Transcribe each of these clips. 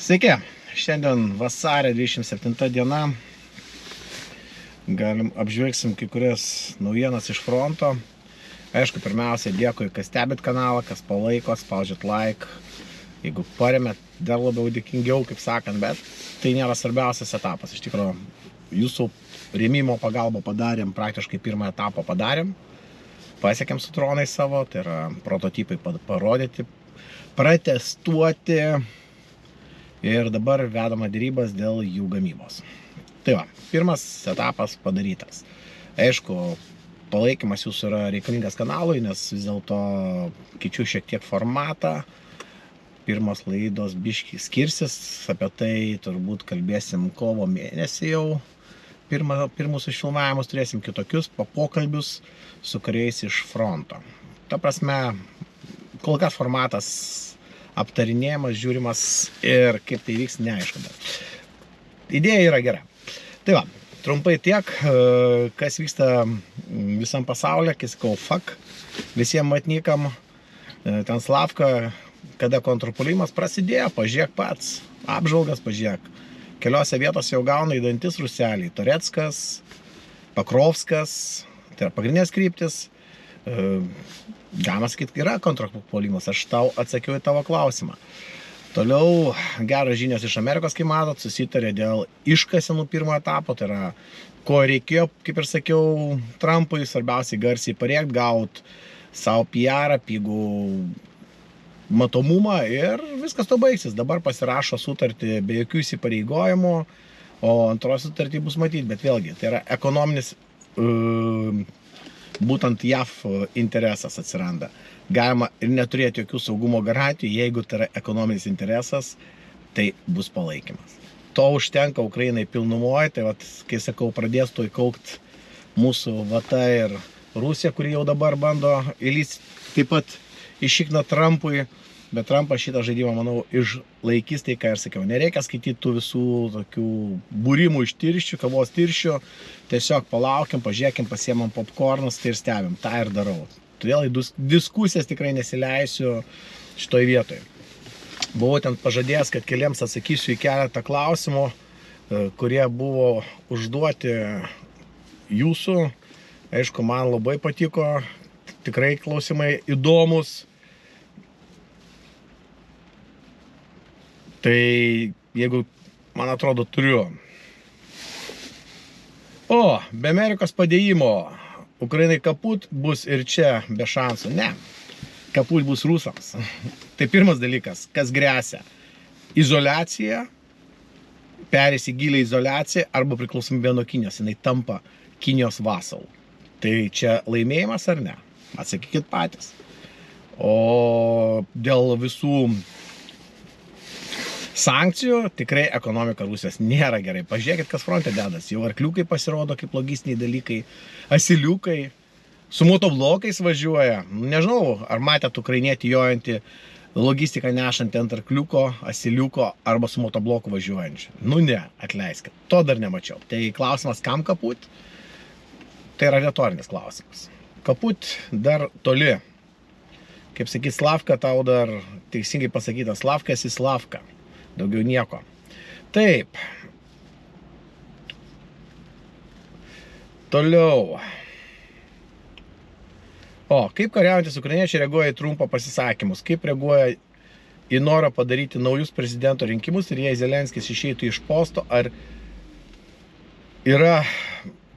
Sveiki, šiandien vasario 27 diena. Apžvelgsim kai kurias naujienas iš fronto. Aišku, pirmiausia, dėkui, kas stebit kanalą, kas palaiko, spaudžiat like. Jeigu paremėt, dar labiau dėkingiau, kaip sakant, bet tai nėra svarbiausias etapas. Iš tikrųjų, jūsų rėmimo pagalbą padarėm, praktiškai pirmą etapą padarėm. Pasiekėm su dronai savo, tai yra prototipai parodyti, pratestuoti. Ir dabar vedama dėrybas dėl jų gamybos. Tai va, pirmas etapas padarytas. Aišku, palaikymas jūsų yra reikalingas kanalui, nes vis dėlto keičiu šiek tiek formatą. Pirmos laidos biški skirsis, apie tai turbūt kalbėsim kovo mėnesį jau. Pirmus išfilmavimus turėsim kitokius pokalbius su kariais iš fronto. Ta prasme, kol kas formatas aptarinėjimas, žiūrimas ir kaip tai vyks, neaišku. Idėja yra gera. Tai va, trumpai tiek, kas vyksta visam pasaulyje, kai sakau, fuck, visiems matnykam, ten Slavka, kada kontrpuolimas prasidėjo, pažiūrėk pats, apžvalgas pažiūrėk. Keliose vietose jau gauna į dantis ruseliai, Toreckas, Pakrovskas, tai yra pagrindinės kryptis. Galima sakyti, yra kontrpuolimas, aš tau atsakiau į tavo klausimą. Toliau geros žinios iš Amerikos, kai matot, susitarė dėl iškasenų pirmo etapo, tai yra, ko reikėjo, kaip ir sakiau, Trumpui, svarbiausiai garsiai parėkt, gaut savo PR, pigų matomumą ir viskas to baigsis. Dabar pasirašo sutartį be jokių įsipareigojimų, o antros sutartį bus matyti, bet vėlgi, tai yra ekonominis būtent JAV interesas atsiranda. Galima ir neturėti jokių saugumo garantijų, jeigu tai yra ekonominis interesas, tai bus palaikymas. To užtenka Ukrainai pilnumoje, tai vat, kai sakau, pradės to įkaukti mūsų VT ir Rusija, kuri jau dabar bando įlįsti taip pat iššikna Trumpui, bet Trumpas šitą žaidimą, manau, išlaikys, tai ką ir sakiau. Nereikia skaityti tų visų tokių būrimų iš tirščių, kavos tirščių. Tiesiog palaukim, pažiūrėkim, pasiemam popkornus, tai ir stebim. Ta ir darau. Todėl į diskusijas tikrai nesileisiu šitoj vietoje. Buvau ten pažadėjęs, kad keliems atsakysiu į keletą klausimų, kurie buvo užduoti jūsų. Aišku, man labai patiko, tikrai klausimai įdomus. Tai jeigu, man atrodo, turiu. O, be Amerikos padėjimo, Ukrainai kaput bus ir čia be šansų. Ne, kaput bus rusams. Tai pirmas dalykas, kas gresia. Izoliacija, perės į gilę izoliaciją arba priklausomybė nuo Kinijos. Jinai tampa Kinijos vasalu. Tai čia laimėjimas ar ne? Atsakykit patys. O dėl visų sankcijų tikrai ekonomika Rusijos nėra gerai. Pažiūrėkit, kas fronte dedas. Jau arkliukai pasirodo kaip logistiniai dalykai, asiliukai, su motoblokais važiuoja. Nežinau, ar matėt ukrainietį jojantį logistiką nešantį ant arkliuko, asiliuko arba su motobloku važiuojančiu. Nu ne, atleiskit. To dar nemačiau. Tai klausimas, kam kaput? Tai yra retorinis klausimas. Kaput dar toli. Kaip sakyt, Slavka, tau dar teisingai pasakyta, Slavka esi Slavka. Daugiau nieko. Taip. Toliau. O, kaip kariaujantis ukrainiečiai reaguoja į Trumpo pasisakymus? Kaip reaguoja į norą padaryti naujus prezidento rinkimus ir jei Zelenskis išeitų iš posto, ar yra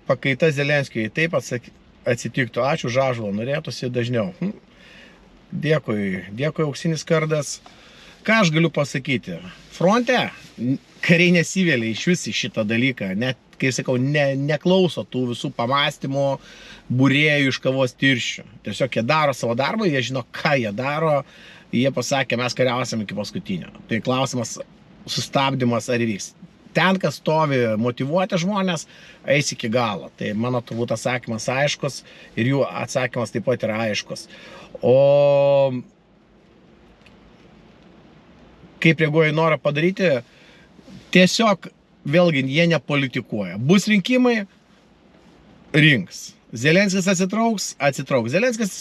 pakaita Zelenskiui? Taip atsitiktų. Ačiū Žažulo, norėtųsi dažniau. Dėkui auksinis kardas. Ką aš galiu pasakyti? Fronte kariai nesivėlė iš vis į šitą dalyką. Net, kai sakau, neklauso tų visų pamastymų, būrėjų iš kavos tirščių. Tiesiog jie daro savo darbą, jie žino, ką jie daro. Jie pasakė, mes kariausim iki paskutinio. Tai klausimas, sustabdymas ar įvyks. Ten, kas stovi motyvuoti žmonės, eis iki galo. Tai mano turbūt atsakymas aiškus ir jų atsakymas taip pat yra aiškus. O kaip reaguoja į norą padaryti, tiesiog, vėlgi, jie nepolitikuoja. Bus rinkimai, rinks. Zelenskis atsitrauks. Zelenskis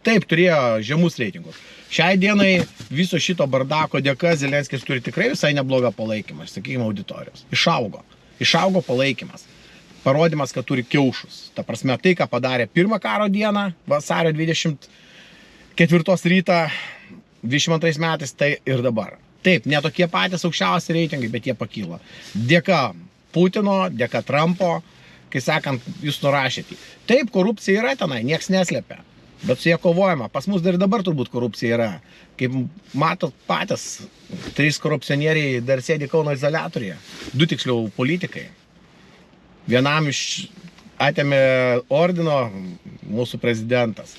taip turėjo žemus reitingus. Šiai dienai viso šito bardako dėka Zelenskis turi tikrai visai neblogą palaikymą, sakykime, auditorijos. Išaugo palaikymas. Parodimas, kad turi kiaušus. Ta prasme, tai, ką padarė pirmą karo dieną, vasario 24 rytą, 22 metais, tai ir dabar. Taip, ne tokie patys aukščiausi reitingai, bet jie pakyla. Dėka Putino, dėka Trumpo, kai sakant, jūs nurašėte. Taip, korupcija yra tenai, nieks neslėpia. Bet su jie kovojama. Pas mus dar ir dabar turbūt korupcija yra. Kaip matot patys, 3 korupcionieriai dar sėdi Kauno izoliatoriuje. 2 tiksliau politikai. Vienam iš atėmė ordino mūsų prezidentas.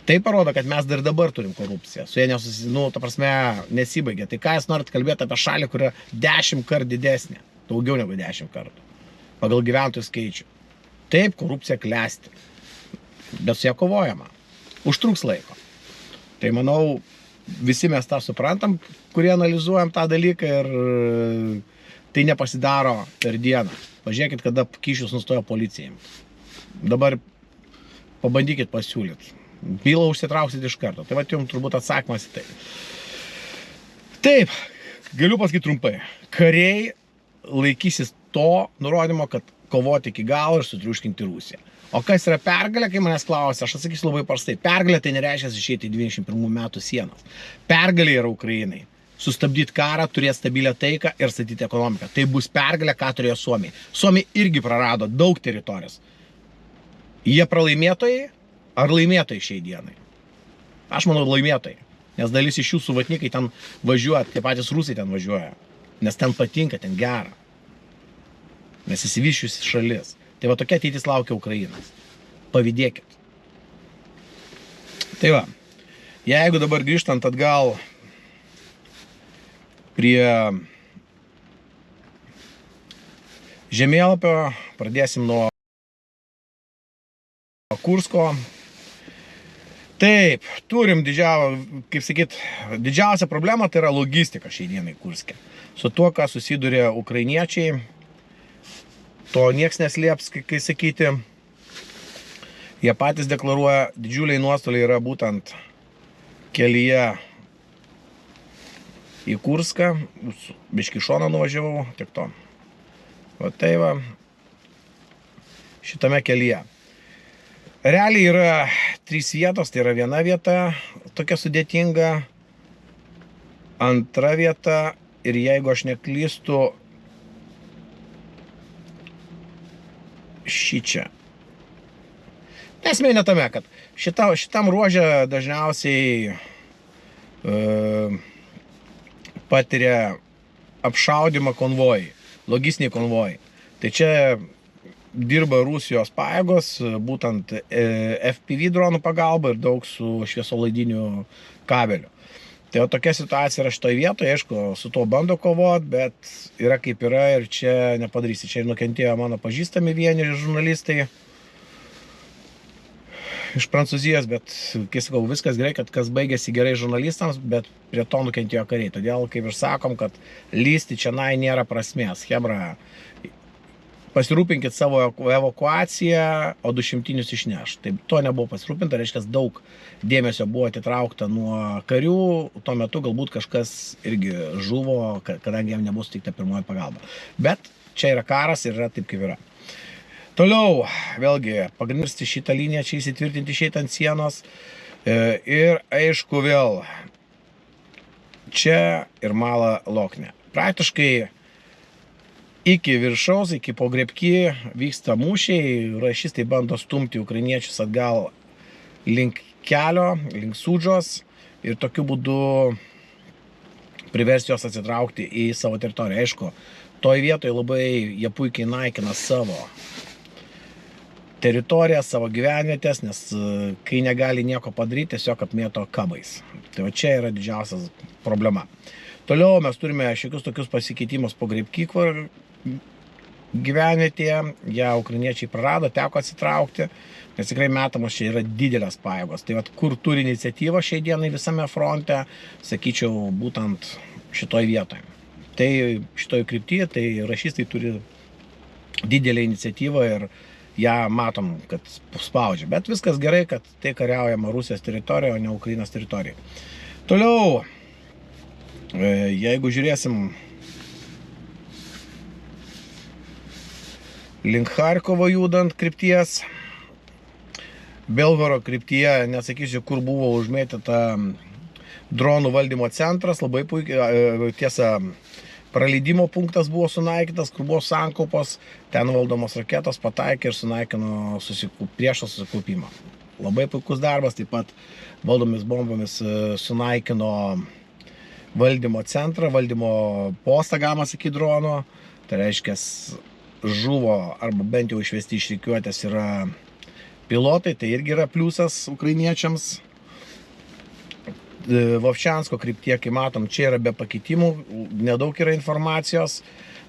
Tai parodo, kad mes dar dabar turim korupciją. Su jie ta prasme, nesibaigia. Tai ką jūs norit kalbėti apie šalį, kuri 10 kartų didesnė. Daugiau negu 10 kartų. Pagal gyventojų skaičių. Taip, korupcija klesti. Bet su ją kovojama. Užtruks laiko. Tai manau, visi mes tą suprantam, kurie analizuojam tą dalyką ir tai nepasidaro per dieną. Pažiūrėkit, kada kyšius nustojo policijai. Dabar pabandykit pasiūlyti. Bylą užsitrauksit iš karto. Tai va, jums turbūt atsakymas į tai. Taip, galiu pasakyti trumpai. Kariai laikysis to nurodymo, kad kovoti iki galo ir sutriuškinti Rusiją. O kas yra pergalė, kai manęs klausia, aš atsakysiu labai paprastai. Pergalė tai nereiškia išeiti į 21 metų sienas. Pergalė yra Ukrainai. Sustabdyti karą, turėti stabilią taiką ir statyti ekonomiką. Tai bus pergalė, ką turėjo Suomija. Suomija irgi prarado daug teritorijos. Jie pralaimėtojai ar laimėtojai šiai dienai? Aš manau laimėtojai. Nes dalis iš jų suvatnikai ten važiuoja, tie patys rusai ten važiuoja. Nes ten patinka, ten gera. Nes įsivyščiusi šalis. Tai va tokia ateitis laukia Ukrainos. Pavydėkit. Tai va, jeigu dabar grįžtant atgal prie žemėlapio, pradėsim nuo Kursko. Taip, turim didžiausia problema, tai yra logistika šiai dienai Kurske. Su tuo, ką susiduria ukrainiečiai, to nieks neslėps, kai sakyti, jie patys deklaruoja, didžiuliai nuostoliai yra būtent kelyje į Kurską, biškį šoną nuvažiavau, tik to. O tai va, šitame kelyje. Realiai yra 3 vietos, tai yra viena vieta, tokia sudėtinga, antra vieta ir jeigu aš neklystu, šičia. Esmė ne tame, kad šitam ruože dažniausiai patiria apšaudymą konvojai, logistiniai konvojai. Tai čia dirba Rusijos pajėgos, būtent FPV dronų pagalba ir daug su šviesolaidiniu kabeliu. Tai jau tokia situacija yra šitoje vietoje, aišku, su tuo bando kovoti, bet yra kaip yra ir čia nepadarysi. Čia ir nukentėjo mano pažįstami vieni žurnalistai iš Prancūzijos, bet, kai sakau, viskas gerai, kad kas baigėsi gerai žurnalistams, bet prie to nukentėjo kariai. Todėl, kaip ir sakom, kad lysti čia nėra prasmės. Hebra, pasirūpinkit savo evakuaciją, o 200 išneš. Taip, to nebuvo pasirūpinta, reiškia, daug dėmesio buvo atitraukta nuo karių, tuo metu galbūt kažkas irgi žuvo, kadangi jam nebuvo suteikta pirmoji pagalba. Bet čia yra karas ir yra taip, kaip yra. Toliau, vėlgi, pagrindinti šitą liniją, čia įsitvirtinti šiai ant sienos. Ir aišku vėl, čia ir Mala Lokne. Praktiškai iki viršaus, iki pogrebki vyksta mūšiai, rašistai bando stumti ukrainiečius atgal link kelio, link Sudžos ir tokiu būdu priversti juos atsitraukti į savo teritoriją. Aišku, toj vietoje labai jie puikiai naikina savo teritoriją, savo gyvenvietės, nes kai negali nieko padaryti, tiesiog apmėto kabais. Tai va čia yra didžiausias problema. Toliau mes turime šiokius tokius pasikeitimus pogrebki gyvenvietėje, ją ukrainiečiai prarado, teko atsitraukti, nes tikrai metamos čia yra didelės pajėgos. Tai vat, kur turi iniciatyvą šiai dienai visame fronte, sakyčiau, būtent šitoj vietoje. Tai šitoj kryptyje, tai rašistai turi didelę iniciatyvą ir ją matom, kad spaudžia. Bet viskas gerai, kad tai kariaujama Rusijos teritorija, o ne Ukrainos teritorija. Toliau, jeigu žiūrėsim link Charkovo judant krypties, Belgoro kryptyje, nesakysiu, kur buvo užmėtyta dronų valdymo centras, labai puikiai, tiesa, praleidimo punktas buvo sunaikytas, kur buvo sankaupos, ten valdomos raketos pataikė ir sunaikino priešo susikaupimą. Labai puikus darbas, taip pat valdomis bombomis sunaikino valdymo centrą, valdymo postą, galima sakyti, drono. Tai reiškia, žuvo arba bent jau išvesti iš rikiuotės yra pilotai, tai irgi yra pliusas ukrainiečiams. Vovčiansko kryptyje, kai matom, čia yra be pakeitimų, nedaug yra informacijos.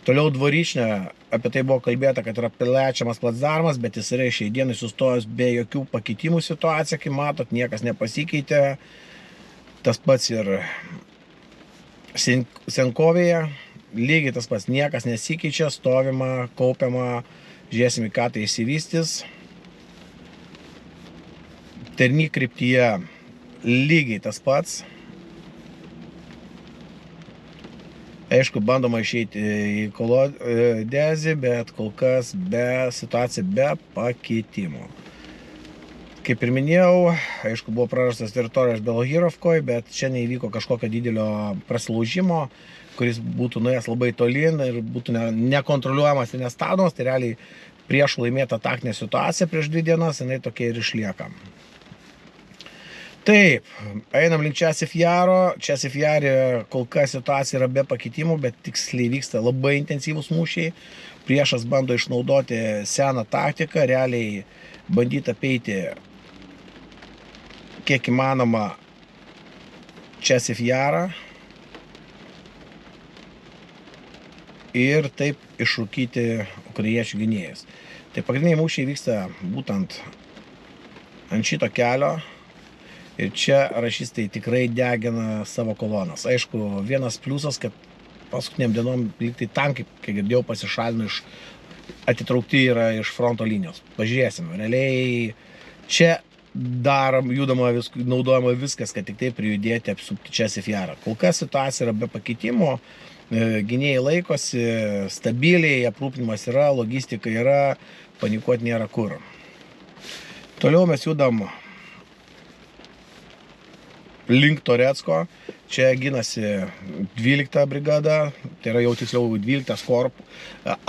Toliau Dvorične, apie tai buvo kalbėta, kad yra plečiamas placdarmas, bet jis yra šiai dienai sustojęs be jokių pakeitimų situacija, kai matot, niekas nepasikeitė. Tas pats ir Senkovėje, lygiai tas pats, niekas nesikeičia, stovima, kaupiama, žiūrėsim, į ką tai įsivystys. Terny kryptyje lygiai tas pats. Aišku, bandoma išeiti į Kolodezį, bet kol kas situacija be pakeitimų. Kaip ir minėjau, aišku, buvo prarastas teritorijos Belohirovkoje, bet čia neįvyko kažkokio didelio prasilaužimo, kuris būtų nuėjęs labai tolyn ir būtų nekontroliuojamas ir nestabdomas. Tai realiai prieš laimėtą taktinę situaciją prieš 2 dienas, jinai tokia ir išlieka. Taip, einam link Časiv Jaro. Časiv Jare kol kas situacija yra be pakeitimų, bet tiksliai vyksta labai intensyvūs mūšiai. Priešas bando išnaudoti seną taktiką, realiai bandyti apeiti kiek įmanoma Časiv Jarą ir taip išrūkyti ukrainiečių gynėjus. Tai pagrindiniai mūšiai vyksta būtent ant šito kelio. Ir čia rašistai tikrai degina savo kolonas. Aišku, vienas pliusas, kad paskutiniam dienom liktai tankai, kai girdėjau, pasišalino atitraukti yra iš fronto linijos. Pažiūrėsim, realiai čia judama, naudojama viskas, kad tik tai prijudėti apsupti Časiv Jarą. Kol kas situacija yra be pakeitimo, gynėjai laikosi, stabiliai, aprūpinimas yra, logistika yra, panikuoti nėra kur. Toliau mes judam link Toretsko. Čia ginasi 12 brigada, tai yra jau tiksliau 12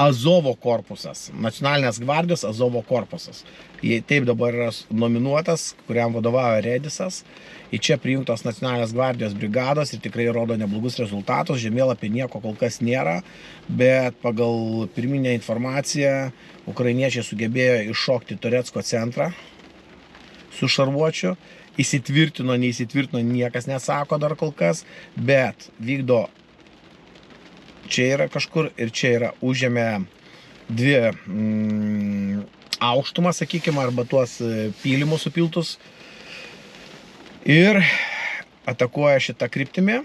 Azovo korpusas, Nacionalinės gvardijos Azovo korpusas. Jie taip dabar yra nominuotas, kuriam vadovauja Redisas. Į čia prijungtos Nacionalinės gvardijos brigados ir tikrai rodo neblogus rezultatus. Žemėlapį nieko kol kas nėra, bet pagal pirminę informaciją ukrainiečiai sugebėjo iššokti Toretsko centrą su šarvuočiu. Įsitvirtino, neįsitvirtino, niekas nesako dar kol kas, bet vykdo čia yra kažkur ir čia yra užėmė 2 aukštumas, sakykime, arba tuos pylimus supiltus ir atakuoja šitą kryptimį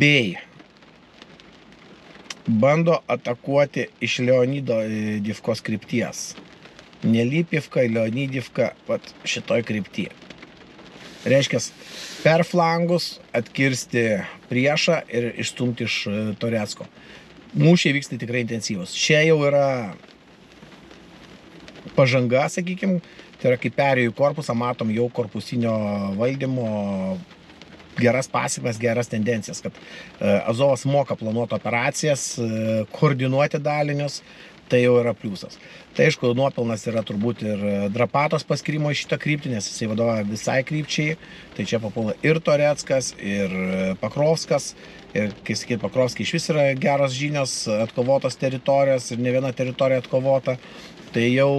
bei bando atakuoti iš Leonido Divkos krypties. Nelipivka, Leonidivka, šitoj kryptyje. Reiškia, per flangus atkirsti priešą ir išstumti iš Toretsko. Mūšiai vyksta tikrai intensyvus. Čia jau yra pažanga, sakykime, tai yra kaip perėjų korpusą, matom jau korpusinio valdymo geras pasekmes, geras tendencijas, kad Azovas moka planuoti operacijas, koordinuoti dalinius, tai jau yra pliusas. Tai aišku, nuopelnas yra turbūt ir Drapatos paskirimo į šitą kryptį, nes jisai vadovauja visai krypčiai. Tai čia papuola ir Toretskas, ir Pakrovskas. Ir, kai sakyti, Pakrovskai iš vis yra geros žinios, atkovotos teritorijos ir ne viena teritorija atkovota. Tai jau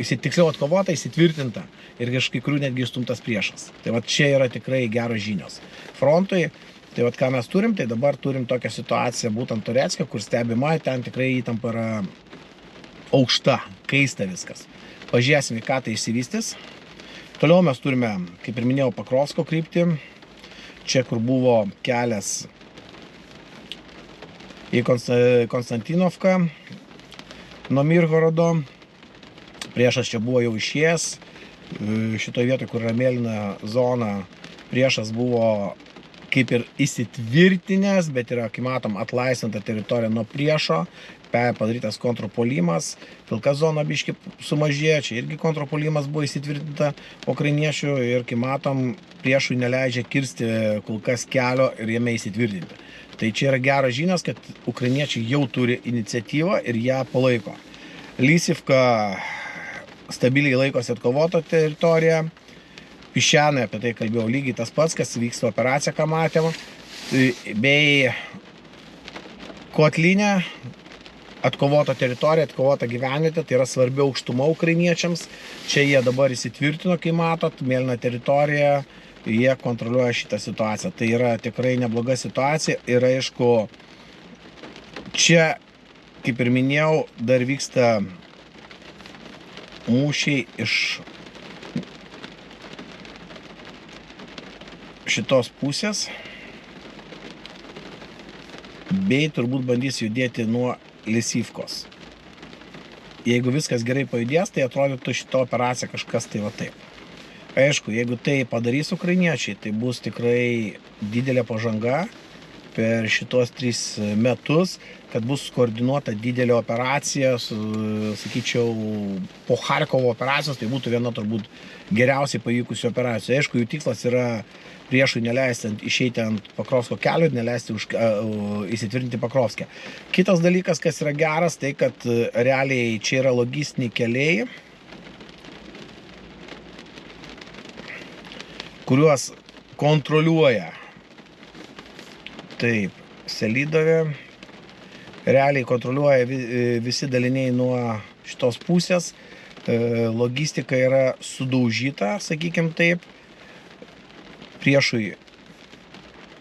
tiksliau atkovota, įsitvirtinta ir iš kai kurių netgi išstumtas priešas. Tai va čia yra tikrai geros žinios. Frontui, tai va ką mes turim, tai dabar turim tokią situaciją būtent Toretske, kur stebima, ten tikrai įtampa yra aukšta, kaista viskas. Pažiūrėsim, į ką tai išsivystys. Toliau mes turime, kaip ir minėjau, Pakrovsko kryptį. Čia, kur buvo kelias į Konstantinovką, nuo Mirgorodo. Priešas čia buvo jau išėjęs. Šitoje vietoje, kur yra mėlyna zona, priešas buvo kaip ir įsitvirtinęs, bet yra, kaip matom, atlaisvinta teritorija nuo priešo, padarytas kontrpuolimas, pilka zona biški sumažėjo, čia irgi kontrpuolimas buvo įsitvirtinta ukrainiečių ir, kaip matom, priešui neleidžia kirsti kol kas kelio ir jame įsitvirtinti. Tai čia yra geras žinios, kad ukrainiečiai jau turi iniciatyvą ir ją palaiko. Lysivka stabiliai laikosi atkovoto teritoriją. Pišenai, apie tai kalbėjau lygiai tas pats, kas vyksta operacija, ką matėm. Bei Kotlinė, atkovota teritorija, atkovota gyvenvietė, tai yra svarbi aukštuma ukrainiečiams. Čia jie dabar įsitvirtino, kai matot, mėlyna teritorija, jie kontroliuoja šitą situaciją. Tai yra tikrai nebloga situacija ir aišku, čia, kaip ir minėjau, dar vyksta mūšiai iš šitos pusės, bei turbūt bandys judėti nuo Lysivkos. Jeigu viskas gerai pajudės, tai atrodytų šita operacija kažkas tai va taip. Aišku, jeigu tai padarys ukrainiečiai, tai bus tikrai didelė pažanga per šitos 3 metus, kad bus koordinuota didelė operacija, sakyčiau, po Charkovo operacijos, tai būtų viena turbūt geriausiai pavykusių operacijų. Aišku, jų tikslas yra priešui neleisti išeiti ant Pakrovsko kelio ir neleisti įsitvirtinti Pakrovske. Kitas dalykas, kas yra geras, tai kad realiai čia yra logistiniai keliai, kuriuos kontroliuoja taip Selidove. Realiai kontroliuoja visi daliniai nuo šitos pusės. Logistika yra sudaužyta, sakykim taip. Priešui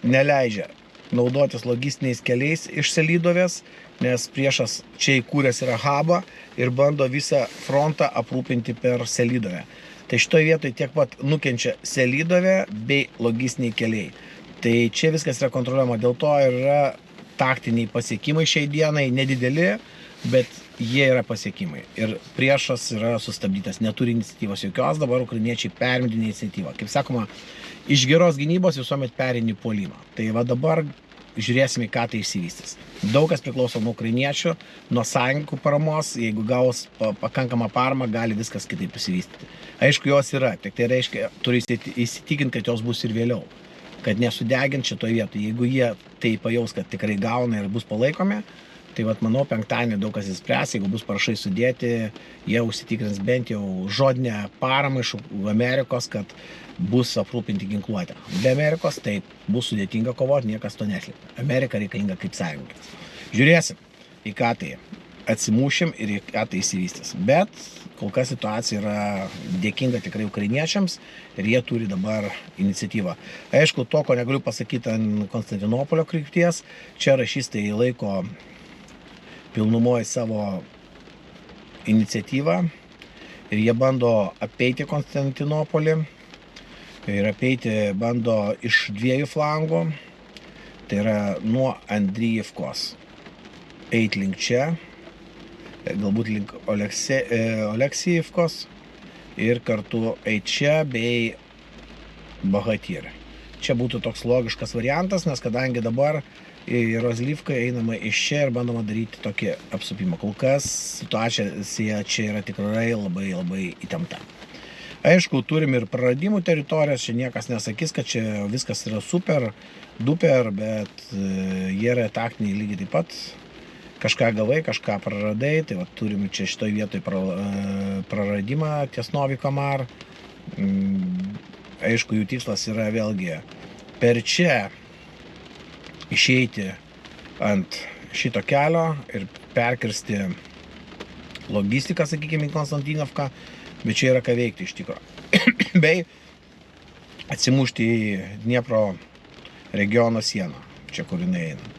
neleidžia naudotis logistiniais keliais iš Selidovės, nes priešas čia įkūręs yra hubą ir bando visą frontą aprūpinti per Selidovę. Tai šitoje vietoje tiek pat nukenčia Selidovė bei logistiniai keliai. Tai čia viskas yra kontroliuojama, dėl to yra taktiniai pasiekimai šiai dienai, nedideli, bet jie yra pasiekimai. Ir priešas yra sustabdytas, neturi iniciatyvos jokios, dabar ukrainiečiai perimdė iniciatyvą. Kaip sakoma, iš geros gynybos visuomet perini puolimą. Tai va dabar žiūrėsime, ką tai išsivystys. Daug kas priklauso nuo ukrainiečių, nuo sąjungų paramos, jeigu gaus pakankamą paramą, gali viskas kitaip išsivystyti. Aišku, jos yra, tik tai reiškia, turi įsitikinti, kad jos bus ir vėliau. Kad nesudegint šitoje vietoje. Jeigu jie tai pajaus, kad tikrai gauna ir bus palaikomi, tai vat, manau, penktadienį daug kas įspręs, jeigu bus parašai sudėti, jie užsitikrins bent jau žodinę paramą iš Amerikos, kad bus aprūpinti ginkluotę. Be Amerikos taip bus sudėtinga kovoti, niekas to neslėpia. Amerika reikalinga kaip sąjungininkas. Žiūrėsim, į ką tai atsimušim ir į ką tai įsivystys. Bet kol kas situacija yra dėkinga tikrai ukrainiečiams ir jie turi dabar iniciatyvą. Aišku, to, ko negaliu pasakyti ant Konstantinopolio krypties, čia rašystai laiko pilnumoje savo iniciatyvą ir jie bando apeiti Konstantinopolį ir apeiti bando iš 2 flangų, tai yra nuo Andrijivkos eiti link čia, galbūt link Oleksijivkos ir kartu eiti čia bei Bahatyrą. Čia būtų toks logiškas variantas, nes kadangi dabar į Rozlivką einama iš čia ir bandoma daryti tokį apsupimą. Kol kas situacija čia yra tikrai labai įtempta. Aišku, turim ir praradimų teritorijas, čia niekas nesakys, kad čia viskas yra super, duper, bet jie yra taktiniai lygiai taip pat. Kažką gavai, kažką praradai, tai va, turim čia šitoj vietoj praradimą ties Novi Kamar. Aišku, jų tikslas yra vėlgi per čia išeiti ant šito kelio ir perkirsti logistiką, sakykime, į Konstantinovką, bet čia yra ką veikti iš tikro. Bei atsimušti į Dniepro regiono sieną, čia kur jinai eina.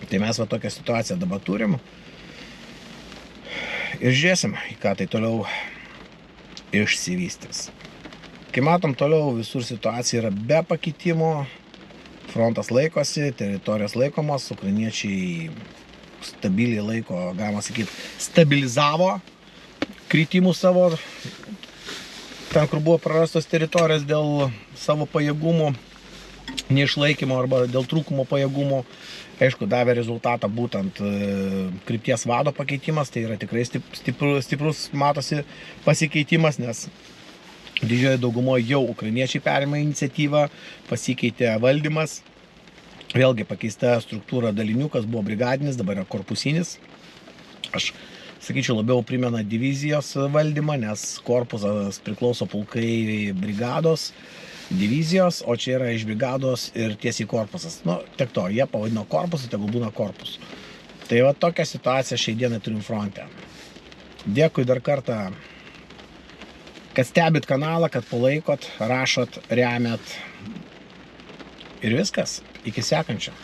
Tai mes va tokią situaciją dabar turim ir žiūrėsim, į ką tai toliau išsivystys. Kai matom, toliau visur situacija yra be pakitimų, frontas laikosi, teritorijos laikomos, ukrainiečiai stabiliai laiko, galima sakyti, stabilizavo kritimus savo, ten, kur buvo prarastos teritorijos dėl savo pajėgumų neišlaikymo arba dėl trūkumo pajėgumų. Aišku, davė rezultatą būtent krypties vado pakeitimas, tai yra tikrai stiprus matosi pasikeitimas, nes didžioji daugumoje jau ukrainiečiai perima iniciatyvą, pasikeitė valdymas, vėlgi pakeista struktūra dalinių, kas buvo brigadinis, dabar yra korpusinis. Aš sakyčiau, labiau primena divizijos valdymą, nes korpusas priklauso pulkai brigados, divizijos, o čia yra iš brigados ir tiesiai korpusas. Nu, tiek to, jie pavadino korpusu, tegul būna korpusu. Tai va tokia situacija šiai dienai turim fronte. Dėkui dar kartą, kad stebit kanalą, kad palaikot, rašot, remiat. Ir viskas. Iki sekančio.